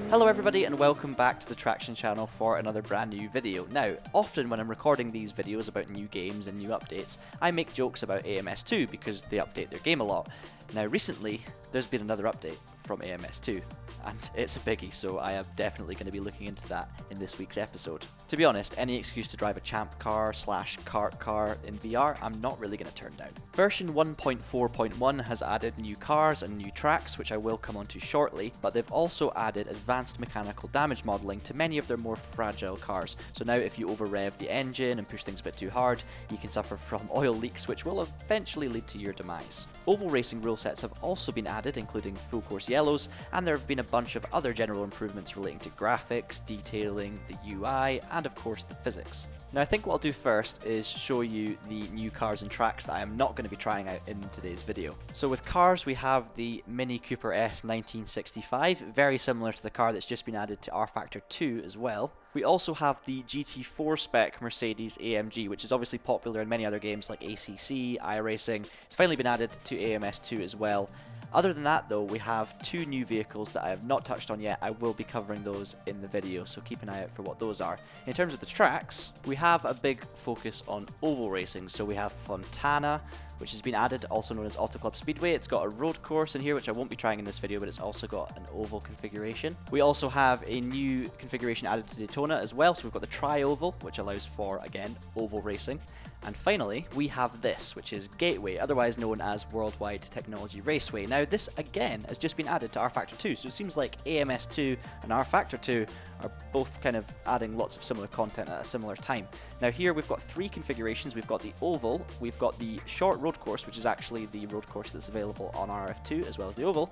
Hello everybody and welcome back to the Traxion channel for another brand new video. Now, often when I'm recording these videos about new games and new updates, I make jokes about AMS2 because they update their game a lot. Now recently, there's been another update from AMS2, and it's a biggie, so I am definitely going to be looking into that in this week's episode. To be honest, any excuse to drive a champ car / kart car in VR, I'm not really going to turn down. Version 1.4.1 has added new cars and new tracks, which I will come onto shortly, but they've also added advanced mechanical damage modelling to many of their more fragile cars. So now if you over-rev the engine and push things a bit too hard, you can suffer from oil leaks, which will eventually lead to your demise. Oval racing rule sets have also been added, including full course yellows, and there have been a bunch of other general improvements relating to graphics, detailing, the UI, and of course the physics. Now I think what I'll do first is show you the new cars and tracks that I am not going to be trying out in today's video. So with cars we have the Mini Cooper S 1965, very similar to the car that's just been added to R Factor 2 as well. We also have the GT4 spec Mercedes AMG, which is obviously popular in many other games like ACC, iRacing. It's finally been added to AMS2 as well. Other than that though, we have two new vehicles that I have not touched on yet. I will be covering those in the video, so keep an eye out for what those are. In terms of the tracks, we have a big focus on oval racing. So we have Fontana, which has been added, also known as Autoclub Speedway. It's got a road course in here, which I won't be trying in this video, but it's also got an oval configuration. We also have a new configuration added to Daytona as well, so we've got the tri-oval, which allows for, again, oval racing. And finally, we have this, which is Gateway, otherwise known as WorldWide Technology Raceway. Now, this, again, has just been added to R Factor 2, so it seems like AMS2 and R Factor 2 are both kind of adding lots of similar content at a similar time. Now here we've got three configurations. We've got the oval, we've got the short road course, which is actually the road course that's available on RF2 as well as the oval,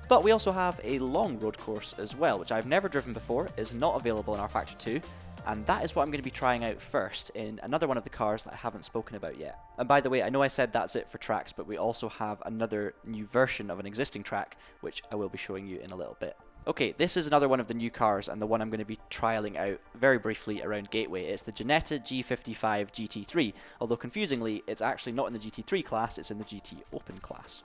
but we also have a long road course as well, which I've never driven before, is not available in R Factor 2, and that is what I'm going to be trying out first in another one of the cars that I haven't spoken about yet. And by the way, I know I said that's it for tracks, but we also have another new version of an existing track, which I will be showing you in a little bit. Okay, this is another one of the new cars, and the one I'm going to be trialling out very briefly around Gateway. It's the Ginetta G55 GT3, although confusingly, it's actually not in the GT3 class, it's in the GT Open class.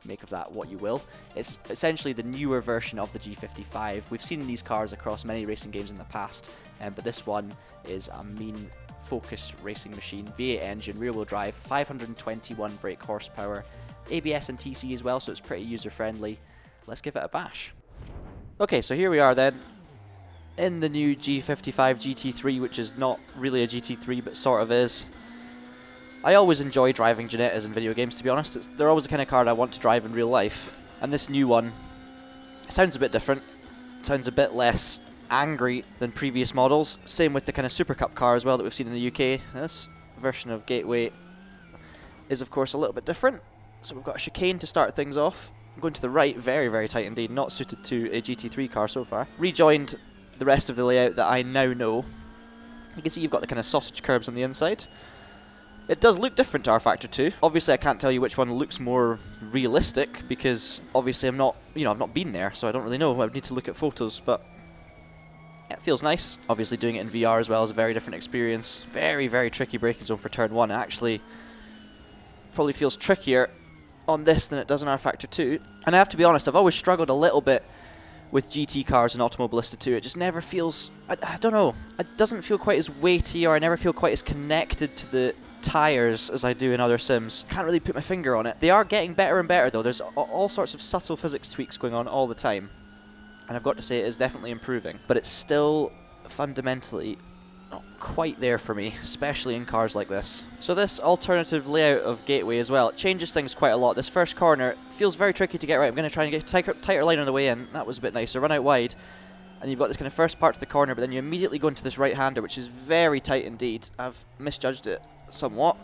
Make of that what you will. It's essentially the newer version of the G55. We've seen these cars across many racing games in the past, but this one is a mean focused racing machine. V8 engine, rear wheel drive, 521 brake horsepower, ABS and TC as well, so it's pretty user friendly. Let's give it a bash. Okay, so here we are then, in the new G55 GT3, which is not really a GT3, but sort of is. I always enjoy driving Ginettas in video games, to be honest. They're always the kind of car I want to drive in real life. And this new one sounds a bit different. It sounds a bit less angry than previous models. Same with the kind of Super Cup car as well that we've seen in the UK. This version of Gateway is, of course, a little bit different. So we've got a chicane to start things off. I'm going to the right, very, very tight indeed, not suited to a GT3 car so far. Rejoined the rest of the layout that I now know. You can see you've got the kind of sausage curbs on the inside. It does look different to R Factor 2. Obviously I can't tell you which one looks more realistic, because obviously I've not been there, so I don't really know. I would need to look at photos, but it feels nice. Obviously doing it in VR as well is a very different experience. Very, very tricky braking zone for turn 1. It actually probably feels trickier on this than it does in R Factor 2. And I have to be honest, I've always struggled a little bit with GT cars in Automobilista 2. It just never feels, I don't know, it doesn't feel quite as weighty, or I never feel quite as connected to the tires as I do in other sims. Can't really put my finger on it. They are getting better and better though. There's all sorts of subtle physics tweaks going on all the time, and I've got to say it is definitely improving, but it's still fundamentally not quite there for me, especially in cars like this. So this alternative layout of Gateway as well, it changes things quite a lot. This first corner feels very tricky to get right. I'm going to try and get a tighter line on the way in. That was a bit nicer. Run out wide, and you've got this kind of first part to the corner, but then you immediately go into this right-hander, which is very tight indeed. I've misjudged it somewhat.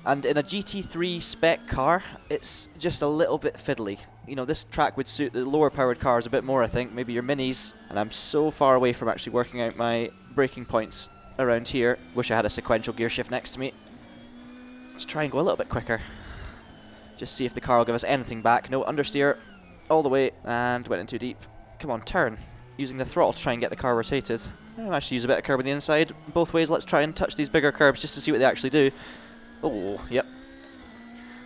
And in a GT3 spec car, it's just a little bit fiddly. You know, this track would suit the lower powered cars a bit more, I think, maybe your minis. And I'm so far away from actually working out my braking points around here. Wish I had a sequential gear shift next to me. Let's try and go a little bit quicker. Just see if the car will give us anything back. No, understeer all the way, and went in too deep. Come on, turn. Using the throttle to try and get the car rotated. I'll actually use a bit of curb on the inside. Both ways, let's try and touch these bigger curbs just to see what they actually do. Oh, yep.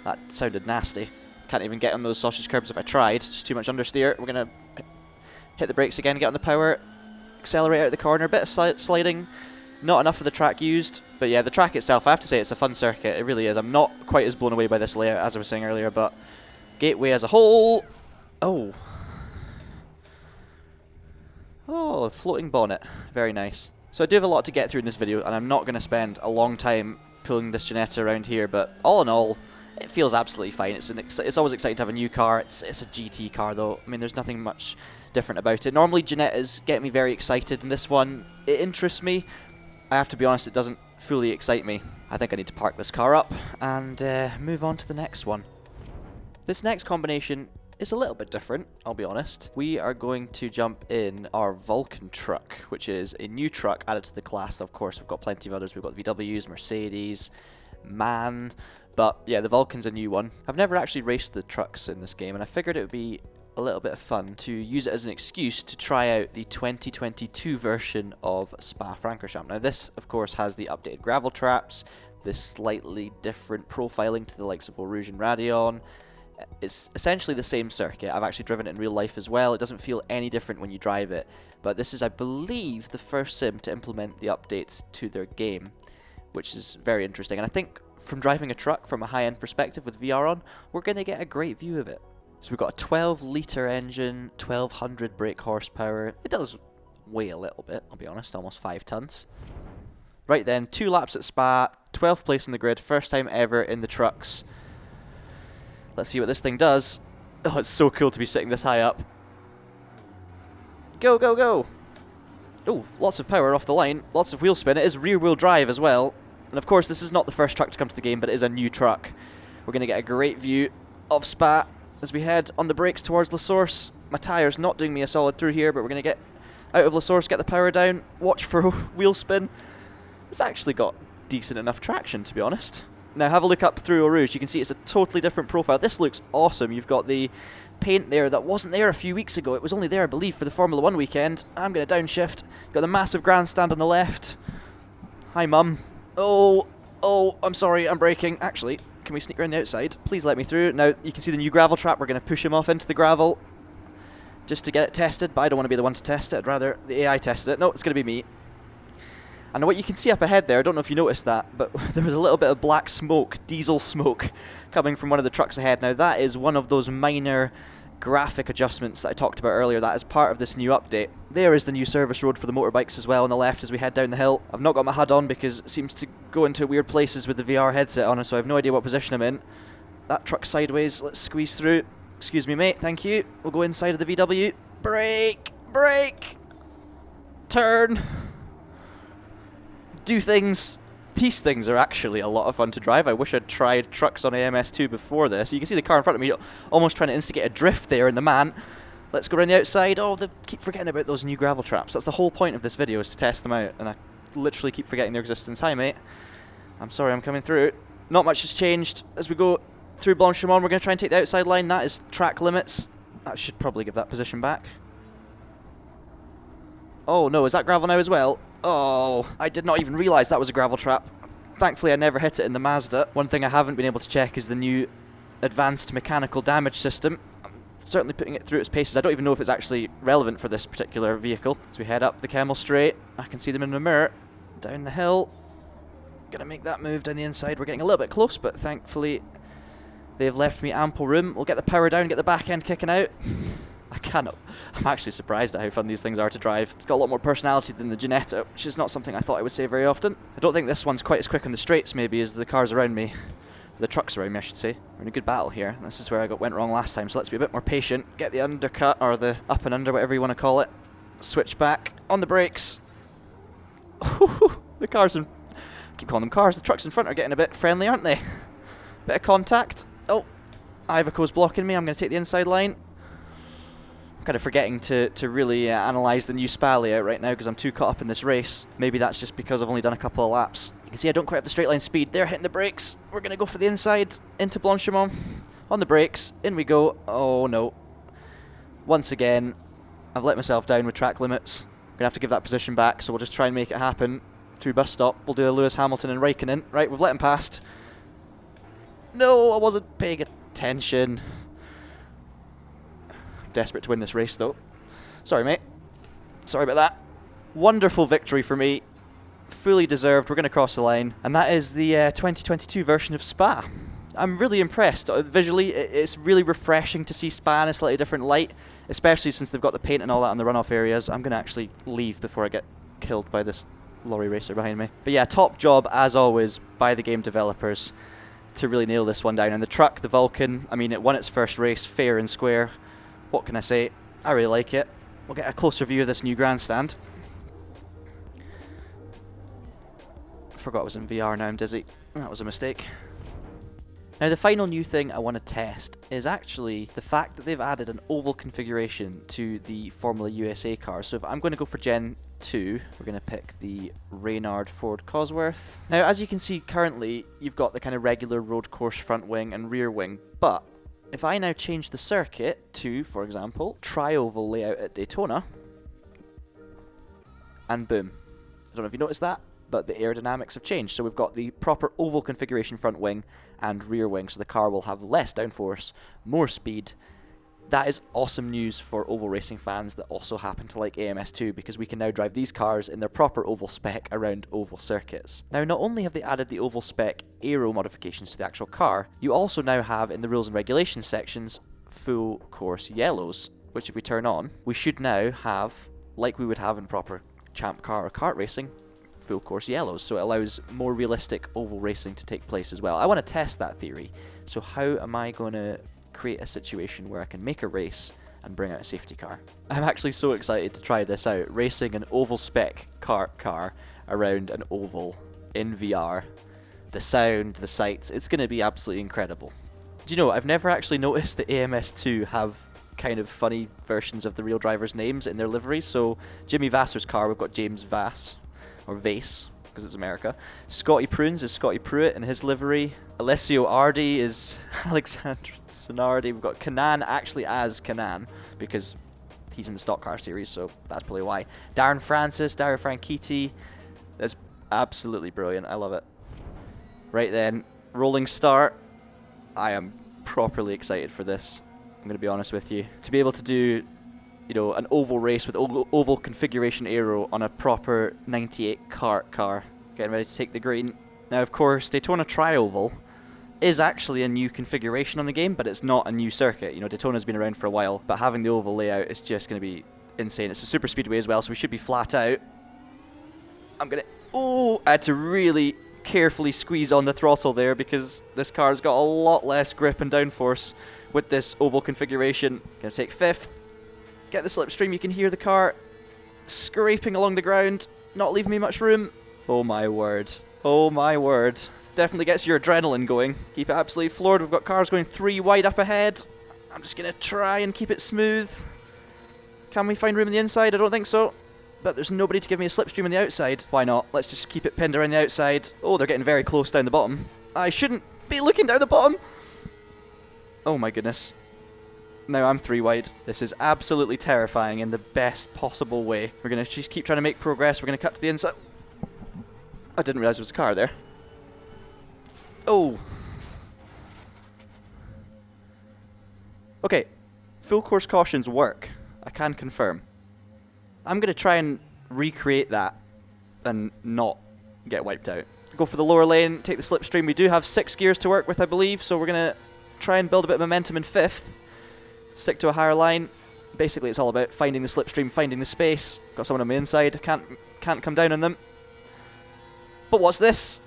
That sounded nasty. Can't even get on those sausage curbs if I tried. Just too much understeer. We're going to Hit the brakes again, get on the power, accelerate out of the corner, bit of sliding, not enough of the track used. But yeah, the track itself, I have to say it's a fun circuit, it really is. I'm not quite as blown away by this layout as I was saying earlier, but Gateway as a whole, oh, floating bonnet, very nice. So I do have a lot to get through in this video, and I'm not going to spend a long time pulling this Ginetta around here, but all in all, it feels absolutely fine. It's always exciting to have a new car. It's a GT car though. I mean, there's nothing much different about it. Normally Ginettas get me very excited, and this one, it interests me. I have to be honest, it doesn't fully excite me. I think I need to park this car up and move on to the next one. This next combination is a little bit different, I'll be honest. We are going to jump in our Vulkan truck, which is a new truck added to the class. Of course, we've got plenty of others. We've got VWs, Mercedes, MAN, but yeah, the Vulkan's a new one. I've never actually raced the trucks in this game, and I figured it would be a little bit of fun to use it as an excuse to try out the 2022 version of Spa-Francorchamps. Now this, of course, has the updated gravel traps, this slightly different profiling to the likes of Rouge and Radeon. It's essentially the same circuit. I've actually driven it in real life as well. It doesn't feel any different when you drive it. But this is, I believe, the first sim to implement the updates to their game, which is very interesting. And I think from driving a truck from a high-end perspective with VR on, we're going to get a great view of it. So we've got a 12-litre engine, 1200 brake horsepower. It does weigh a little bit, I'll be honest, almost 5 tons. Right then, 2 laps at Spa, 12th place in the grid, first time ever in the trucks. Let's see what this thing does. Oh, it's so cool to be sitting this high up. Go, go, go! Oh, lots of power off the line, lots of wheel spin. It is rear-wheel drive as well. And of course, this is not the first truck to come to the game, but it is a new truck. We're going to get a great view of Spa as we head on the brakes towards La Source. My tyre's not doing me a solid through here, but we're going to get out of La Source, get the power down, watch for wheel spin. It's actually got decent enough traction, to be honest. Now have a look up through Eau Rouge. You can see it's a totally different profile. This looks awesome. You've got the paint there that wasn't there a few weeks ago. It was only there, I believe, for the Formula 1 weekend. I'm going to downshift. Got the massive grandstand on the left. Hi, Mum. Oh, I'm sorry, I'm braking. Actually, can we sneak around the outside? Please let me through. Now, you can see the new gravel trap. We're going to push him off into the gravel just to get it tested, but I don't want to be the one to test it. I'd rather the AI tested it. No, it's going to be me. And what you can see up ahead there, I don't know if you noticed that, but there was a little bit of black smoke, diesel smoke, coming from one of the trucks ahead. Now that is one of those minor graphic adjustments that I talked about earlier. That is part of this new update. There is the new service road for the motorbikes as well on the left as we head down the hill. I've not got my HUD on because it seems to go into weird places with the VR headset on, so I have no idea what position I'm in. That truck's sideways. Let's squeeze through. Excuse me, mate. Thank you. We'll go inside of the VW. Brake! Brake! Turn! Do things. These things are actually a lot of fun to drive. I wish I'd tried trucks on AMS2 before this. You can see the car in front of me almost trying to instigate a drift there in the man. Let's go around the outside. Oh, they keep forgetting about those new gravel traps. That's the whole point of this video, is to test them out, and I literally keep forgetting their existence. Hi, mate. I'm sorry, I'm coming through. Not much has changed. As we go through Blanchimont, we're going to try and take the outside line. That is track limits. I should probably give that position back. Oh, no, is that gravel now as well? Oh, I did not even realise that was a gravel trap. Thankfully, I never hit it in the Mazda. One thing I haven't been able to check is the new advanced mechanical damage system. I'm certainly putting it through its paces. I don't even know if it's actually relevant for this particular vehicle. As we head up the Kemmel Straight, I can see them in the mirror. Down the hill. Gonna make that move down the inside. We're getting a little bit close, but thankfully they've left me ample room. We'll get the power down, get the back end kicking out. I'm actually surprised at how fun these things are to drive. It's got a lot more personality than the Ginetta, which is not something I thought I would say very often. I don't think this one's quite as quick on the straights maybe as the cars around me. The trucks around me, I should say. We're in a good battle here. This is where I went wrong last time, so let's be a bit more patient. Get the undercut, or the up and under, whatever you want to call it. Switch back on the brakes. The cars in... I keep calling them cars. The trucks in front are getting a bit friendly, aren't they? Bit of contact. Oh, Iveco's blocking me. I'm going to take the inside line. I'm kind of forgetting to really analyse the new Spa layout right now because I'm too caught up in this race. Maybe that's just because I've only done a couple of laps. You can see I don't quite have the straight line speed. They're hitting the brakes. We're going to go for the inside into Blanchimont. On the brakes. In we go. Oh no. Once again, I've let myself down with track limits. I'm going to have to give that position back, so we'll just try and make it happen through bus stop. We'll do a Lewis Hamilton and Raikkonen. Right, we've let him past. No, I wasn't paying attention. Desperate to win this race though. Sorry, mate. Sorry about that. Wonderful victory for me. Fully deserved. We're going to cross the line. And that is the 2022 version of Spa. I'm really impressed. Visually, it's really refreshing to see Spa in a slightly different light, especially since they've got the paint and all that on the runoff areas. I'm going to actually leave before I get killed by this lorry racer behind me. But yeah, top job, as always, by the game developers to really nail this one down. And the truck, the Vulkan, I mean, it won its first race fair and square. What can I say? I really like it. We'll get a closer view of this new grandstand. Forgot I was in VR, now I'm dizzy. That was a mistake. Now the final new thing I want to test is actually the fact that they've added an oval configuration to the Formula USA car. So if I'm going to go for Gen 2, we're going to pick the Reynard Ford Cosworth. Now as you can see currently, you've got the kind of regular road course front wing and rear wing, but if I now change the circuit to, for example, tri-oval layout at Daytona, and boom. I don't know if you noticed that, but the aerodynamics have changed. So we've got the proper oval configuration front wing and rear wing, so the car will have less downforce, more speed. That is awesome news for oval racing fans that also happen to like AMS2, because we can now drive these cars in their proper oval spec around oval circuits. Now, not only have they added the oval spec aero modifications to the actual car, you also now have in the rules and regulations sections full course yellows, which if we turn on, we should now have, like we would have in proper champ car or kart racing, full course yellows, so it allows more realistic oval racing to take place as well. I want to test that theory, so how am I going to create a situation where I can make a race and bring out a safety car? I'm actually so excited to try this out, racing an oval spec kart car around an oval in VR. The sound, the sights, it's going to be absolutely incredible. Do you know, I've never actually noticed that AMS2 have kind of funny versions of the real drivers' names in their liveries. So Jimmy Vassar's car, we've got James Vass, or Vase, because it's America. Scotty Prunes is Scotty Pruitt in his livery. Alessio Ardi is Alexander Sonardi. We've got Kanan actually as Kanan, because he's in the stock car series, so that's probably why. Darren Francis, Dario Franchitti. That's absolutely brilliant. I love it. Right then, rolling start. I am properly excited for this. I'm going to be honest with you. To be able to do, you know, an oval race with oval configuration aero on a proper 98 kart car. Getting ready to take the green. Now, of course, Daytona Tri-Oval is actually a new configuration on the game, but it's not a new circuit. You know, Daytona's been around for a while, but having the oval layout is just going to be insane. It's a super speedway as well, so we should be flat out. I'm going to... Oh, I had to really carefully squeeze on the throttle there because this car's got a lot less grip and downforce with this oval configuration. Going to take fifth. Get the slipstream. You can hear the car scraping along the ground, not leaving me much room. Oh my word. Oh my word. Definitely gets your adrenaline going. Keep it absolutely floored. We've got cars going 3 wide up ahead. I'm just going to try and keep it smooth. Can we find room on the inside? I don't think so. But there's nobody to give me a slipstream on the outside. Why not? Let's just keep it pinned around the outside. Oh, they're getting very close down the bottom. I shouldn't be looking down the bottom. Oh my goodness. Now I'm 3 wide. This is absolutely terrifying in the best possible way. We're going to just keep trying to make progress. We're going to cut to the inside. I didn't realize there was a car there. Oh. Okay. Full course cautions work. I can confirm. I'm going to try and recreate that and not get wiped out. Go for the lower lane, take the slipstream. We do have 6 gears to work with, I believe, so we're going to try and build a bit of momentum in 5th. Stick to a higher line. Basically, it's all about finding the slipstream, finding the space. Got someone on the inside. Can't come down on them. But what's this?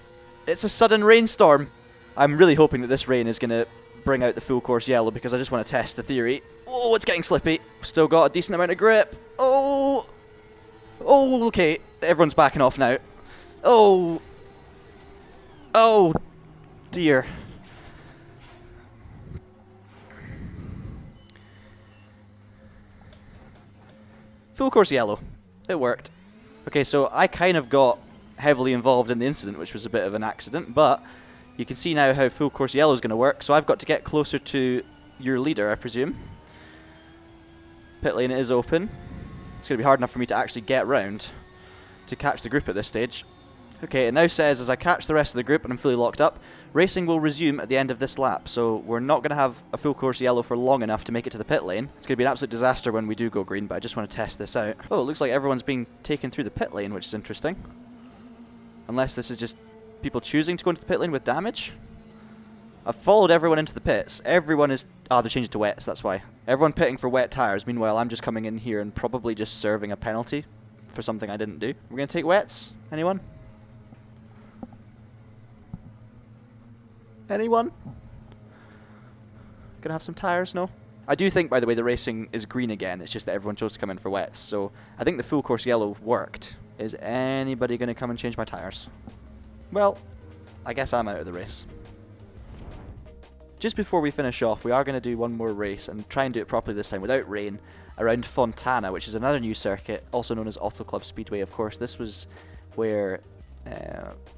It's a sudden rainstorm. I'm really hoping that this rain is going to bring out the full course yellow because I just want to test the theory. Oh, it's getting slippy. Still got a decent amount of grip. Oh. Oh, okay. Everyone's backing off now. Oh. Oh, dear. Full course yellow. It worked. Okay, so I kind of got heavily involved in the incident, which was a bit of an accident, but you can see now how full course yellow is going to work. So I've got to get closer to your leader, I presume. Pit lane is open. It's going to be hard enough for me to actually get round to catch the group at this stage. Okay, it now says as I catch the rest of the group and I'm fully locked up, racing will resume at the end of this lap, so we're not going to have a full course yellow for long enough to make it to the pit lane. It's going to be an absolute disaster when we do go green, but I just want to test this out. Oh, it looks like everyone's being taken through the pit lane, which is interesting. Unless this is just people choosing to go into the pit lane with damage. I've followed everyone into the pits. Everyone is... Ah, they're changed to wets, that's why. Everyone pitting for wet tyres. Meanwhile, I'm just coming in here and probably just serving a penalty for something I didn't do. We're going to take wets? Anyone? Anyone? Gonna have some tyres? No? I do think, by the way, the racing is green again. It's just that everyone chose to come in for wets. So I think the full course yellow worked. Is anybody going to come and change my tyres? Well, I guess I'm out of the race. Just before we finish off, we are going to do one more race and try and do it properly this time without rain around Fontana, which is another new circuit, also known as Autoclub Speedway. Of course, this was where,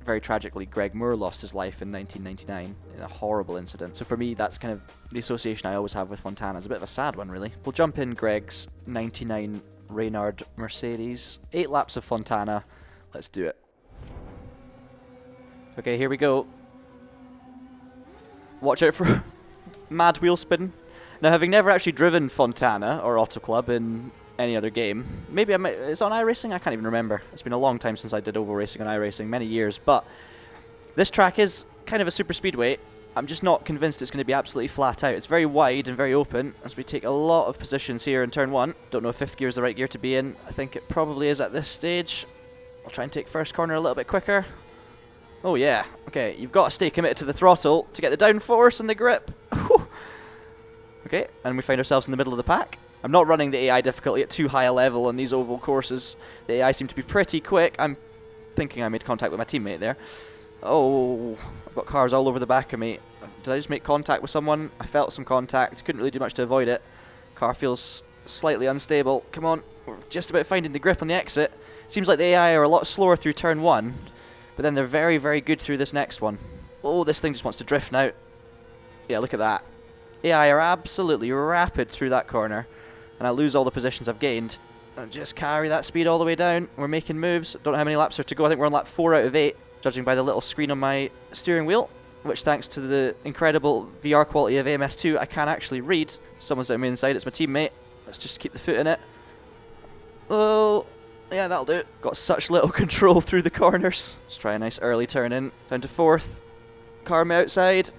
very tragically, Greg Moore lost his life in 1999 in a horrible incident. So for me, that's kind of the association I always have with Fontana. It's a bit of a sad one, really. We'll jump in Greg's 99 Reynard Mercedes. 8 laps of Fontana. Let's do it. Okay, here we go. Watch out for mad wheel spin. Now, having never actually driven Fontana or Auto Club in any other game, maybe I might, it's on iRacing? I can't even remember. It's been a long time since I did oval racing on iRacing, many years, but this track is kind of a super speedway. I'm just not convinced it's going to be absolutely flat out. It's very wide and very open as we take a lot of positions here in turn 1. Don't know if 5th gear is the right gear to be in. I think it probably is at this stage. I'll try and take first corner a little bit quicker. Oh yeah, okay, you've got to stay committed to the throttle to get the downforce and the grip. Okay, and we find ourselves in the middle of the pack. I'm not running the AI difficulty at too high a level on these oval courses. The AI seem to be pretty quick. I'm thinking I made contact with my teammate there. Oh, I've got cars all over the back of me. Did I just make contact with someone? I felt some contact. Couldn't really do much to avoid it. Car feels slightly unstable. Come on, we're just about finding the grip on the exit. Seems like the AI are a lot slower through turn 1, but then they're very, very good through this next one. Oh, this thing just wants to drift now. Yeah, look at that. AI are absolutely rapid through that corner, and I lose all the positions I've gained. And just carry that speed all the way down. We're making moves. Don't know how many laps are to go. I think we're on lap 4 out of 8, judging by the little screen on my steering wheel, which thanks to the incredible VR quality of AMS2, I can actually read. Someone's down my inside. It's my teammate. Let's just keep the foot in it. Oh, yeah, that'll do. Got such little control through the corners. Let's try a nice early turn in. Down to 4th. Car me outside.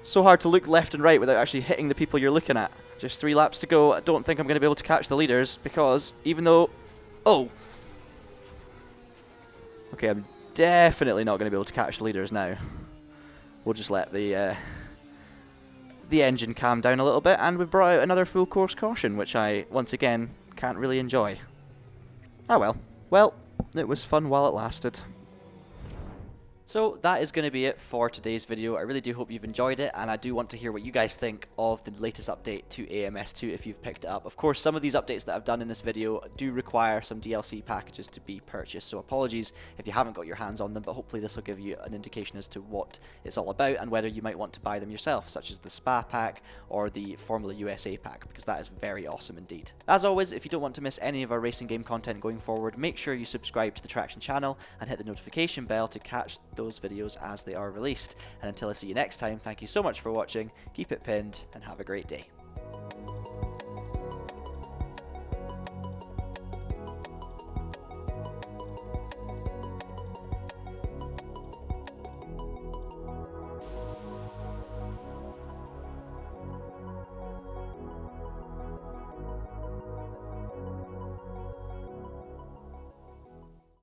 So hard to look left and right without actually hitting the people you're looking at. Just 3 laps to go. I don't think I'm going to be able to catch the leaders because even though... Oh! Okay, I'm definitely not going to be able to catch the leaders now. We'll just let the engine calm down a little bit, and we've brought out another full course caution, which I, once again, can't really enjoy. Oh well. Well, it was fun while it lasted. So that is going to be it for today's video. I really do hope you've enjoyed it, and I do want to hear what you guys think of the latest update to AMS2 if you've picked it up. Of course, some of these updates that I've done in this video do require some DLC packages to be purchased, so apologies if you haven't got your hands on them, but hopefully this will give you an indication as to what it's all about and whether you might want to buy them yourself, such as the Spa pack or the Formula USA pack, because that is very awesome indeed. As always, if you don't want to miss any of our racing game content going forward, make sure you subscribe to the Traxion channel and hit the notification bell to catch those videos as they are released. And until I see you next time, thank you so much for watching, keep it pinned, and have a great day.